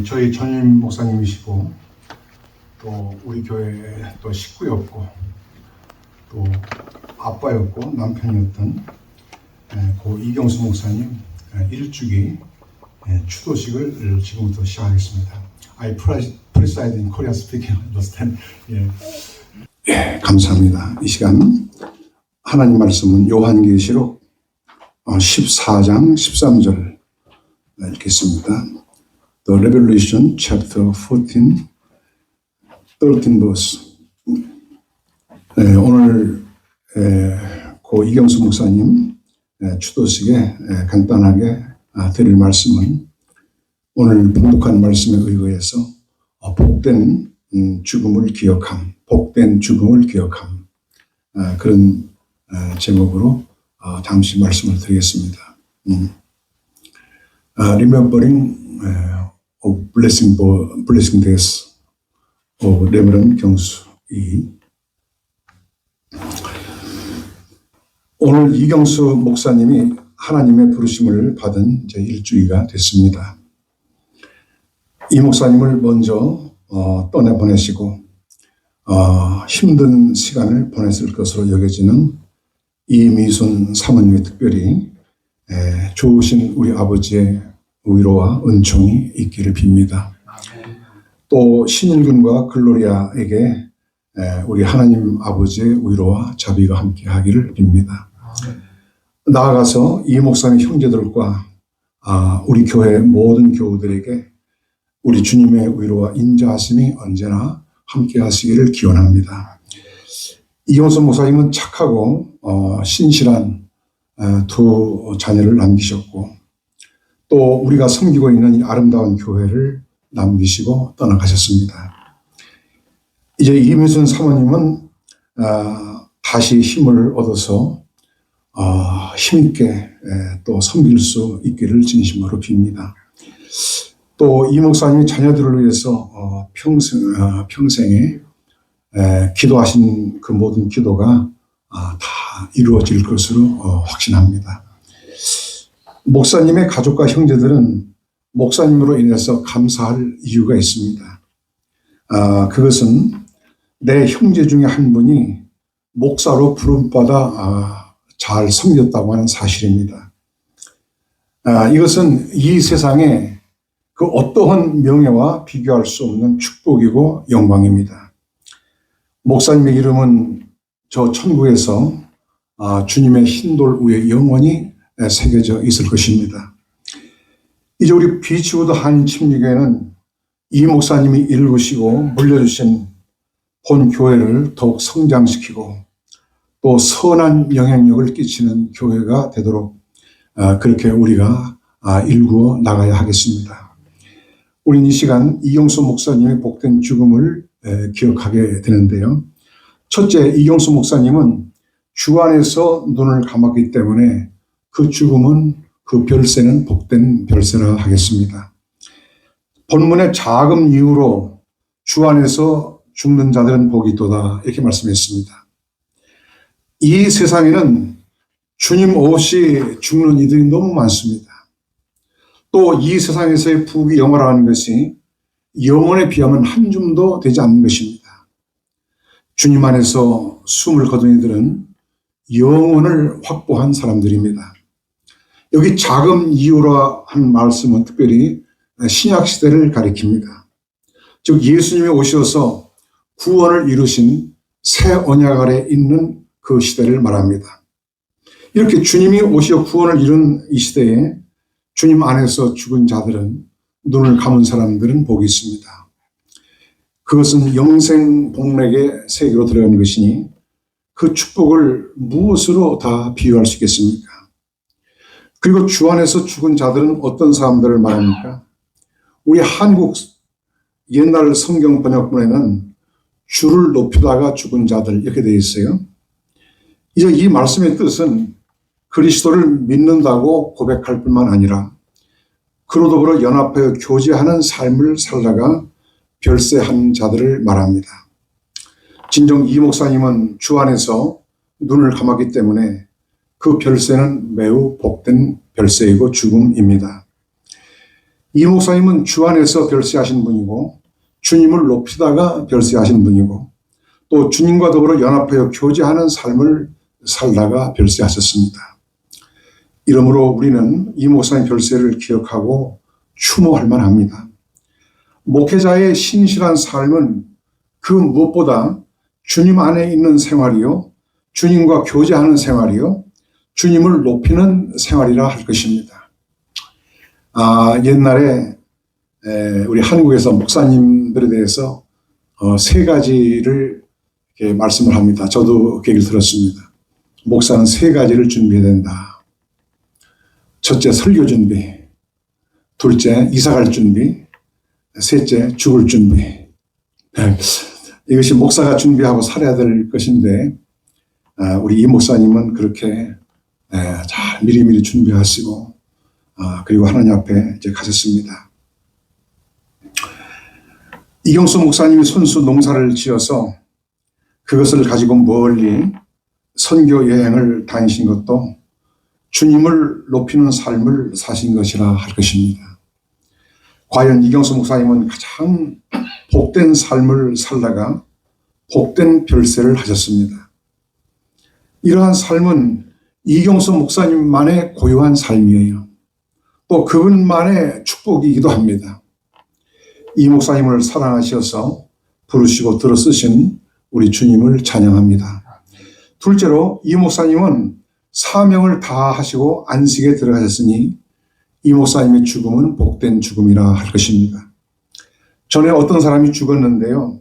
저희 전임 목사님이시고 또 우리 교회 또 식구였고 또 아빠였고 남편이었던 고 이경수 목사님 1주기 추도식을 지금부터 시작하겠습니다. I preside in Korean speaking. understand? 감사합니다. 이 시간 하나님 말씀은 요한계시록 14장 13절 읽겠습니다. The Revelation chapter 14, 13 verse. 오늘 고 이경수 목사님 추도식에 간단하게 드릴 말씀은 오늘 봉독한 말씀에 의거해서 복된 죽음을 기억함, 복된 죽음을 기억함, 그런 제목으로 잠시 말씀을 드리겠습니다. Remembering of blessing death of Reverend 경수 이. 오늘 이경수 목사님이 하나님의 부르심을 받은 제 1주기가 됐습니다. 이 목사님을 먼저 떠내보내시고 힘든 시간을 보냈을 것으로 여겨지는 이미순 사모님이 특별히 좋으신 우리 아버지의 위로와 은총이 있기를 빕니다. 또 신일군과 글로리아에게 우리 하나님 아버지의 위로와 자비가 함께 하기를 빕니다. 나아가서 이 목사님 형제들과 우리 교회 모든 교우들에게 우리 주님의 위로와 인자하심이 언제나 함께 하시기를 기원합니다. 이경수 목사님은 착하고 신실한 두 자녀를 남기셨고 또 우리가 섬기고 있는 이 아름다운 교회를 남기시고 떠나가셨습니다. 이제 이미순 사모님은 다시 힘을 얻어서 힘있게 또 섬길 수 있기를 진심으로 빕니다. 또 이 목사님이 자녀들을 위해서 평생에 기도하신 그 모든 기도가 다 이루어질 것으로 확신합니다. 목사님의 가족과 형제들은 목사님으로 인해서 감사할 이유가 있습니다. 그것은 내 형제 중에 한 분이 목사로 부름받아 잘 섬겼다고 하는 사실입니다. 이것은 이 세상에 그 어떠한 명예와 비교할 수 없는 축복이고 영광입니다. 목사님의 이름은 저 천국에서 주님의 흰돌 위에 영원히 새겨져 있을 것입니다. 이제 우리 비치우드 한인침례교회는 이 목사님이 일구시고 물려주신 본 교회를 더욱 성장시키고 또 선한 영향력을 끼치는 교회가 되도록 그렇게 우리가 일구어 나가야 하겠습니다. 우리는 이 시간 이경수 목사님의 복된 죽음을 기억하게 되는데요. 첫째, 이경수 목사님은 주 안에서 눈을 감았기 때문에 그 죽음은 그 별세는 복된 별세라 하겠습니다. 본문의 작은 이유로 주 안에서 죽는 자들은 복이 있도다 이렇게 말씀했습니다. 이 세상에는 주님 없이 죽는 이들이 너무 많습니다. 또 이 세상에서의 부귀 영화라는 것이 영혼에 비하면 한 줌도 되지 않는 것입니다. 주님 안에서 숨을 거둔 이들은 영혼을 확보한 사람들입니다. 여기 작은 이유라 한 말씀은 특별히 신약 시대를 가리킵니다. 즉 예수님이 오셔서 구원을 이루신 새 언약 아래 있는 그 시대를 말합니다. 이렇게 주님이 오셔 구원을 이룬 이 시대에 주님 안에서 죽은 자들은 눈을 감은 사람들은 복이 있습니다. 그것은 영생 복락의 세계로 들어가는 것이니 그 축복을 무엇으로 다 비유할 수 있겠습니까? 그리고 주 안에서 죽은 자들은 어떤 사람들을 말합니까? 우리 한국 옛날 성경 번역본에는 주를 높이다가 죽은 자들 이렇게 되어 있어요. 이제 이 말씀의 뜻은 그리스도를 믿는다고 고백할 뿐만 아니라 그로 더불어 연합하여 교제하는 삶을 살다가 별세한 자들을 말합니다. 진정 이 목사님은 주 안에서 눈을 감았기 때문에 그 별세는 매우 복된 별세이고 죽음입니다. 이 목사님은 주 안에서 별세하신 분이고 주님을 높이다가 별세하신 분이고 또 주님과 더불어 연합하여 교제하는 삶을 살다가 별세하셨습니다. 이러므로 우리는 이 목사님 별세를 기억하고 추모할 만합니다. 목회자의 신실한 삶은 그 무엇보다 주님 안에 있는 생활이요, 주님과 교제하는 생활이요, 주님을 높이는 생활이라 할 것입니다. 옛날에 우리 한국에서 목사님들에 대해서 세 가지를 이렇게 말씀을 합니다. 저도 그 얘기를 들었습니다. 목사는 세 가지를 준비해야 된다. 첫째, 설교 준비. 둘째, 이사갈 준비. 셋째, 죽을 준비. 이것이 목사가 준비하고 살아야 될 것인데 우리 이 목사님은 그렇게 잘 미리미리 준비하시고 그리고 하나님 앞에 이제 가셨습니다. 이경수 목사님이 손수 농사를 지어서 그것을 가지고 멀리 선교 여행을 다니신 것도 주님을 높이는 삶을 사신 것이라 할 것입니다. 과연 이경수 목사님은 가장 복된 삶을 살다가 복된 별세를 하셨습니다. 이러한 삶은 이경수 목사님만의 고유한 삶이에요. 또 그분만의 축복이기도 합니다. 이 목사님을 사랑하셔서 부르시고 들어쓰신 우리 주님을 찬양합니다. 둘째로 이 목사님은 사명을 다하시고 안식에 들어가셨으니 이 목사님의 죽음은 복된 죽음이라 할 것입니다. 전에 어떤 사람이 죽었는데요.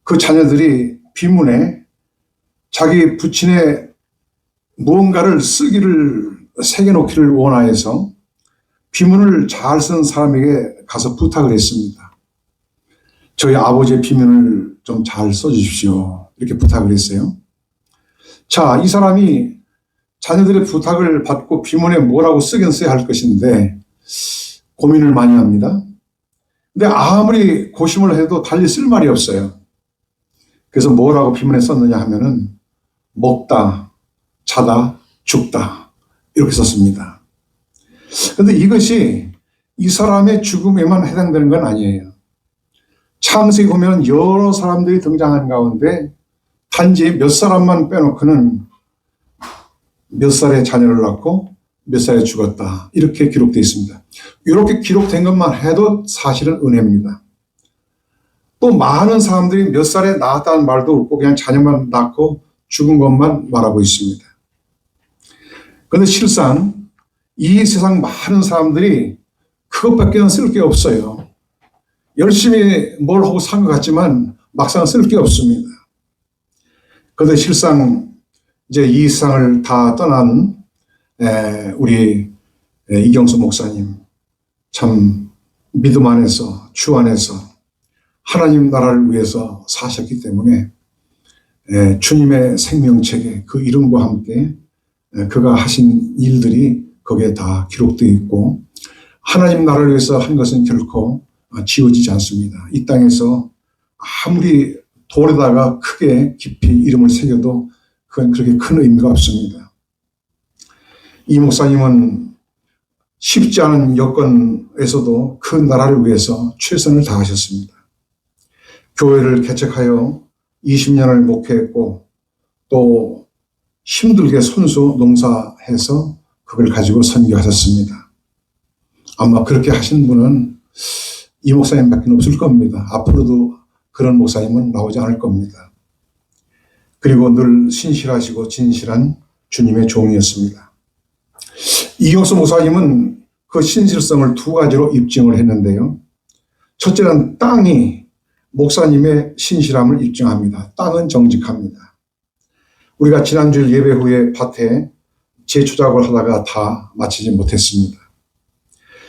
그 자녀들이 비문에 자기 부친의 무언가를 쓰기를 새겨놓기를 원하여서 비문을 잘 쓴 사람에게 가서 부탁을 했습니다. 저희 아버지의 비문을 좀 잘 써주십시오. 이렇게 부탁을 했어요. 자, 이 사람이 자녀들의 부탁을 받고 비문에 뭐라고 쓰긴 써야 할 것인데 고민을 많이 합니다. 근데 아무리 고심을 해도 달리 쓸 말이 없어요. 그래서 뭐라고 비문에 썼느냐 하면은 먹다, 자다, 죽다 이렇게 썼습니다. 그런데 이것이 이 사람의 죽음에만 해당되는 건 아니에요. 창세기 보면 여러 사람들이 등장한 가운데 단지 몇 사람만 빼놓고는 몇 살에 자녀를 낳고 몇 살에 죽었다 이렇게 기록되어 있습니다. 이렇게 기록된 것만 해도 사실은 은혜입니다. 또 많은 사람들이 몇 살에 낳았다는 말도 없고 그냥 자녀만 낳고 죽은 것만 말하고 있습니다. 그런데 실상 이 세상 많은 사람들이 그것밖에 쓸 게 없어요. 열심히 뭘 하고 산 것 같지만 막상 쓸 게 없습니다. 그런데 실상 이제 이 세상을 다 떠난 우리 이경수 목사님 참 믿음 안에서 주 안에서 하나님 나라를 위해서 사셨기 때문에 주님의 생명책에 그 이름과 함께 그가 하신 일들이 거기에 다 기록되어 있고 하나님 나라를 위해서 한 것은 결코 지워지지 않습니다. 이 땅에서 아무리 돌에다가 크게 깊이 이름을 새겨도 그건 그렇게 큰 의미가 없습니다. 이 목사님은 쉽지 않은 여건에서도 그 나라를 위해서 최선을 다하셨습니다. 교회를 개척하여 20년을 목회했고 또 힘들게 손수 농사해서 그걸 가지고 선교하셨습니다. 아마 그렇게 하신 분은 이 목사님밖에 없을 겁니다. 앞으로도 그런 목사님은 나오지 않을 겁니다. 그리고 늘 신실하시고 진실한 주님의 종이었습니다. 이경수 목사님은 그 신실성을 두 가지로 입증을 했는데요. 첫째는 땅이 목사님의 신실함을 입증합니다. 땅은 정직합니다. 우리가 지난주 예배 후에 밭에 제초 작업을 하다가 다 마치지 못했습니다.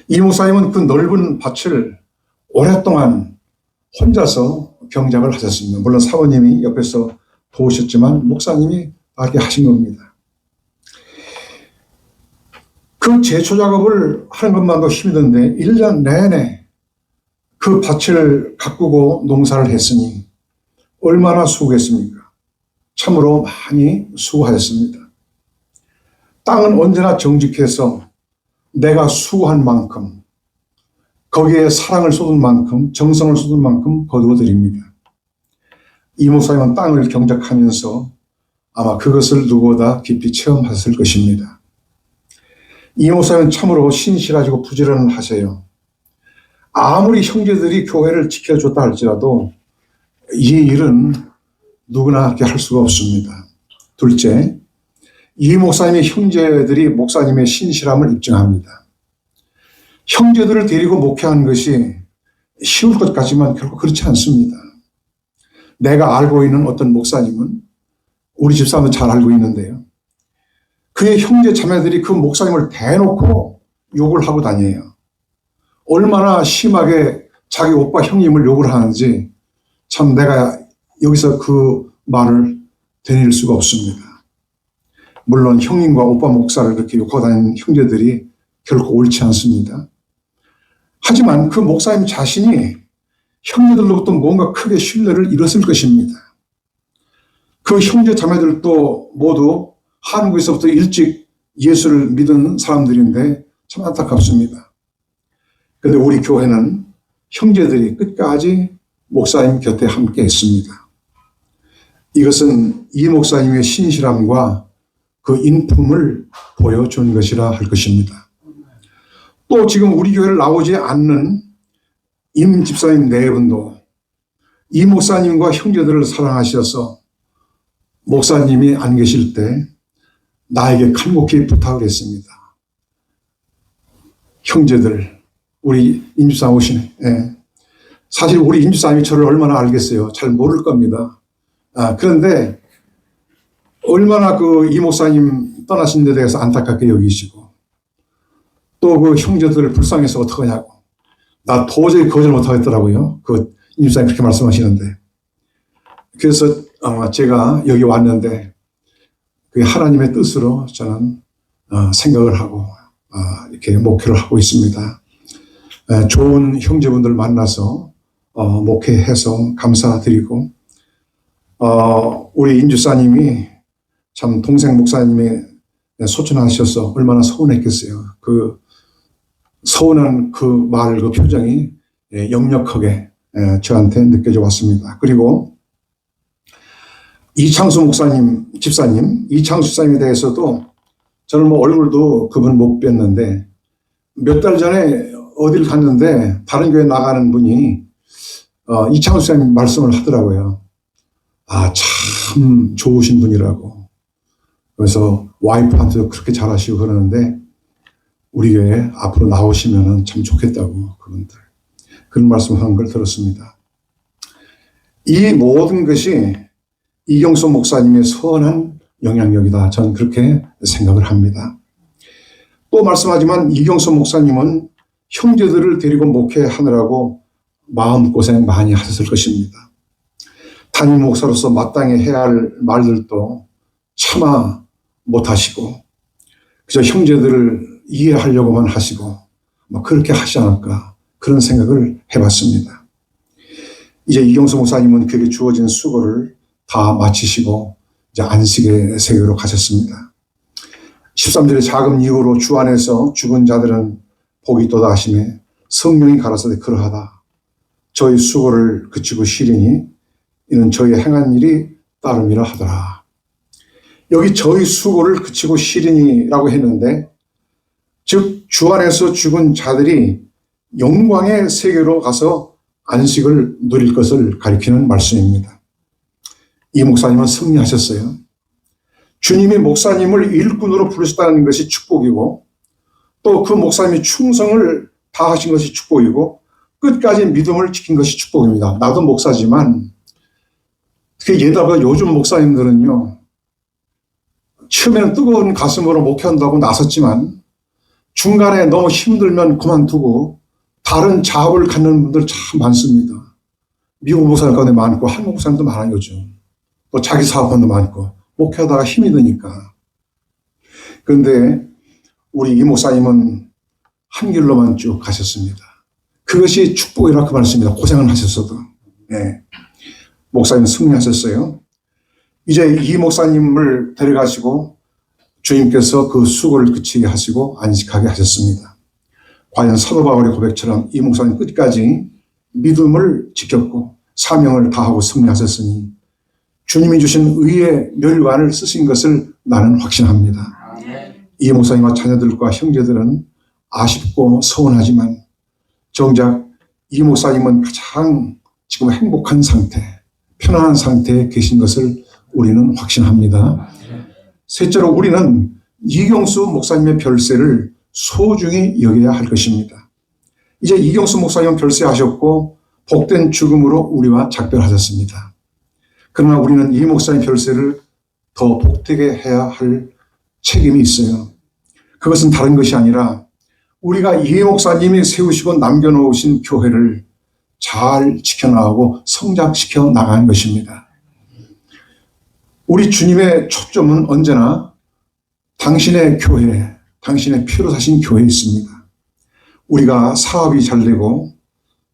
이 목사님은 그 넓은 밭을 오랫동안 혼자서 경작을 하셨습니다. 물론 사모님이 옆에서 도우셨지만 목사님이 하게 하신 겁니다. 그 제초 작업을 하는 것만도 힘이 드는데 1년 내내 그 밭을 가꾸고 농사를 했으니 얼마나 수고했습니까? 참으로 많이 수고하였습니다. 땅은 언제나 정직해서 내가 수고한 만큼 거기에 사랑을 쏟은 만큼, 정성을 쏟은 만큼 거두어 드립니다. 이 목사님은 땅을 경작하면서 아마 그것을 누구보다 깊이 체험하셨을 것입니다. 이 목사님은 참으로 신실하시고 부지런하세요. 아무리 형제들이 교회를 지켜줬다 할지라도 이 일은 누구나 그렇게 할 수가 없습니다. 둘째, 이 목사님의 형제들이 목사님의 신실함을 입증합니다. 형제들을 데리고 목회하는 것이 쉬울 것 같지만 결코 그렇지 않습니다. 내가 알고 있는 어떤 목사님은 우리 집사람도 잘 알고 있는데요. 그의 형제 자매들이 그 목사님을 대놓고 욕을 하고 다녀요. 얼마나 심하게 자기 오빠 형님을 욕을 하는지 참 내가 여기서 그 말을 되뇌일 수가 없습니다. 물론 형님과 오빠 목사를 그렇게 욕하고 다니는 형제들이 결코 옳지 않습니다. 하지만 그 목사님 자신이 형제들로부터 뭔가 크게 신뢰를 잃었을 것입니다. 그 형제 자매들도 모두 한국에서부터 일찍 예수를 믿은 사람들인데 참 안타깝습니다. 그런데 우리 교회는 형제들이 끝까지 목사님 곁에 함께 있습니다. 이것은 이 목사님의 신실함과 그 인품을 보여준 것이라 할 것입니다. 또 지금 우리 교회를 나오지 않는 임 집사님 네 분도 이 목사님과 형제들을 사랑하셔서 목사님이 안 계실 때 나에게 간곡히 부탁을 했습니다. 형제들, 우리 임 집사님 오시네. 예. 사실 우리 임 집사님이 저를 얼마나 알겠어요. 잘 모를 겁니다. 그런데 얼마나 그 이 목사님 떠나신 데 대해서 안타깝게 여기시고 또 그 형제들을 불쌍해서 어떡하냐고. 나 도저히 거절 못하겠더라고요. 그 임 집사님 그렇게 말씀하시는데. 그래서 제가 여기 왔는데 그 하나님의 뜻으로 저는 생각을 하고 이렇게 목회를 하고 있습니다. 좋은 형제분들 만나서 목회해서 감사드리고 우리 임 집사님이 참 동생 목사님이 소천하셔서 얼마나 서운했겠어요. 그 서운한 그 말, 그 표정이 역력하게 저한테 느껴져 왔습니다. 그리고 이창수 목사님, 집사님, 이창수 집사님에 대해서도 저는 뭐 얼굴도 그분 못 뵀는데 몇 달 전에 어딜 갔는데 다른 교회 나가는 분이 이창수 집사님 말씀을 하더라고요. 참 좋으신 분이라고. 그래서 와이프한테도 그렇게 잘하시고 그러는데 우리 교회에 앞으로 나오시면 참 좋겠다고 그분들. 그런 말씀을 하는 걸 들었습니다. 이 모든 것이 이경수 목사님의 선한 영향력이다. 저는 그렇게 생각을 합니다. 또 말씀하지만 이경수 목사님은 형제들을 데리고 목회하느라고 마음고생 많이 하셨을 것입니다. 담임 목사로서 마땅히 해야 할 말들도 차마 못하시고 그저 형제들을 이해하려고만 하시고 그렇게 하지 않을까 그런 생각을 해봤습니다. 이제 이경수 목사님은 그에게 주어진 수고를 다 마치시고 이제 안식의 세계로 가셨습니다. 13절의 자금 이후로 주 안에서 죽은 자들은 복이 또다하심에 성령이 가라사대 그러하다. 저희 수고를 그치고 쉬리니 이는 저희 행한 일이 따름이라 하더라. 여기 저희 수고를 그치고 쉬리니라고 했는데 즉 주 안에서 죽은 자들이 영광의 세계로 가서 안식을 누릴 것을 가리키는 말씀입니다. 이 목사님은 승리하셨어요. 주님이 목사님을 일꾼으로 부르셨다는 것이 축복이고 또 그 목사님이 충성을 다하신 것이 축복이고 끝까지 믿음을 지킨 것이 축복입니다. 나도 목사지만 게다가 요즘 목사님들은요. 처음에는 뜨거운 가슴으로 목회한다고 나섰지만 중간에 너무 힘들면 그만두고 다른 작업을 갖는 분들 참 많습니다. 미국 목사님 가운데 많고 한국 목사님도 많아요 요즘. 또 자기 사업도 많고 목회하다가 힘이 드니까. 그런데 우리 이 목사님은 한 길로만 쭉 가셨습니다. 그것이 축복이라 그 말씀입니다. 고생을 하셨어도. 네. 목사님 승리하셨어요. 이제 이 목사님을 데려가시고 주님께서 그 수고를 그치게 하시고 안식하게 하셨습니다. 과연 사도 바울의 고백처럼 이 목사님 끝까지 믿음을 지켰고 사명을 다하고 승리하셨으니 주님이 주신 의의 멸관을 쓰신 것을 나는 확신합니다. 이 목사님과 자녀들과 형제들은 아쉽고 서운하지만 정작 이 목사님은 가장 지금 행복한 상태, 편안한 상태에 계신 것을 우리는 확신합니다. 셋째로 우리는 이경수 목사님의 별세를 소중히 여겨야 할 것입니다. 이제 이경수 목사님은 별세하셨고 복된 죽음으로 우리와 작별하셨습니다. 그러나 우리는 이 목사님 별세를 더 복되게 해야 할 책임이 있어요. 그것은 다른 것이 아니라 우리가 이 목사님이 세우시고 남겨놓으신 교회를 잘 지켜나가고 성장시켜 나가는 것입니다. 우리 주님의 초점은 언제나 당신의 교회, 당신의 피로 사신 교회에 있습니다. 우리가 사업이 잘 되고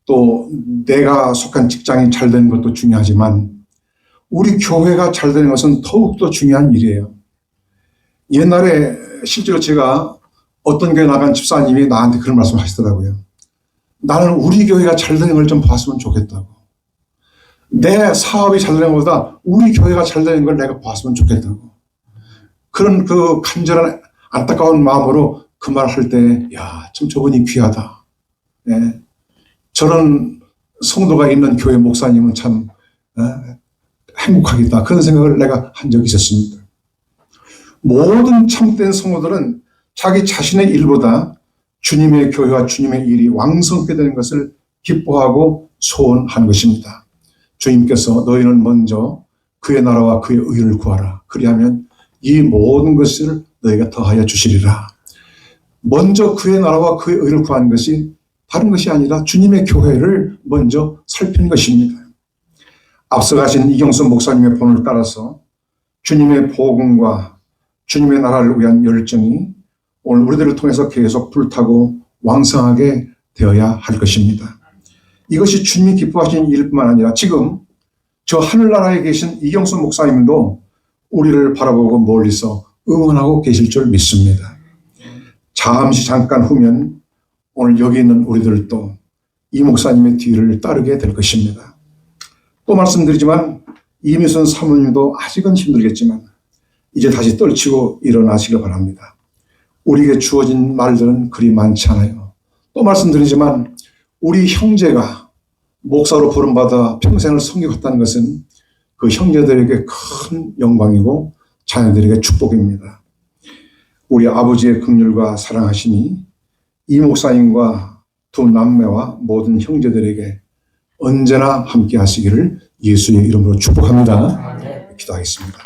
또 내가 속한 직장이 잘 되는 것도 중요하지만 우리 교회가 잘 되는 것은 더욱더 중요한 일이에요. 옛날에 실제로 제가 어떤 교회 나간 집사님이 나한테 그런 말씀을 하시더라고요. 나는 우리 교회가 잘 되는 걸 좀 봤으면 좋겠다고. 내 사업이 잘 되는 것보다 우리 교회가 잘 되는 걸 내가 봤으면 좋겠다고. 그런 그 간절한 안타까운 마음으로 그 말 할 때, 야, 참 저분이 귀하다. 네. 저런 성도가 있는 교회 목사님은 참 행복하겠다. 그런 생각을 내가 한 적이 있었습니다. 모든 참된 성도들은 자기 자신의 일보다 주님의 교회와 주님의 일이 왕성하게 되는 것을 기뻐하고 소원한 것입니다. 주님께서 너희는 먼저 그의 나라와 그의 의를 구하라. 그리하면 이 모든 것을 너희가 더하여 주시리라. 먼저 그의 나라와 그의 의를 구하는 것이 다른 것이 아니라 주님의 교회를 먼저 살피는 것입니다. 앞서 가신 이경수 목사님의 본을 따라서 주님의 복음과 주님의 나라를 위한 열정이 오늘 우리들을 통해서 계속 불타고 왕성하게 되어야 할 것입니다. 이것이 주님이 기뻐하시는 일뿐만 아니라 지금 저 하늘나라에 계신 이경수 목사님도 우리를 바라보고 멀리서 응원하고 계실 줄 믿습니다. 잠깐 후면 오늘 여기 있는 우리들도 이 목사님의 뒤를 따르게 될 것입니다. 또 말씀드리지만 이미순 사모님도 아직은 힘들겠지만 이제 다시 떨치고 일어나시길 바랍니다. 우리에게 주어진 말들은 그리 많지 않아요. 또 말씀드리지만 우리 형제가 목사로 부름받아 평생을 섬기겠다는 것은 그 형제들에게 큰 영광이고 자녀들에게 축복입니다. 우리 아버지의 긍휼과 사랑하심이 이 목사님과 두 남매와 모든 형제들에게 언제나 함께 하시기를 예수의 이름으로 축복합니다. 기도하겠습니다.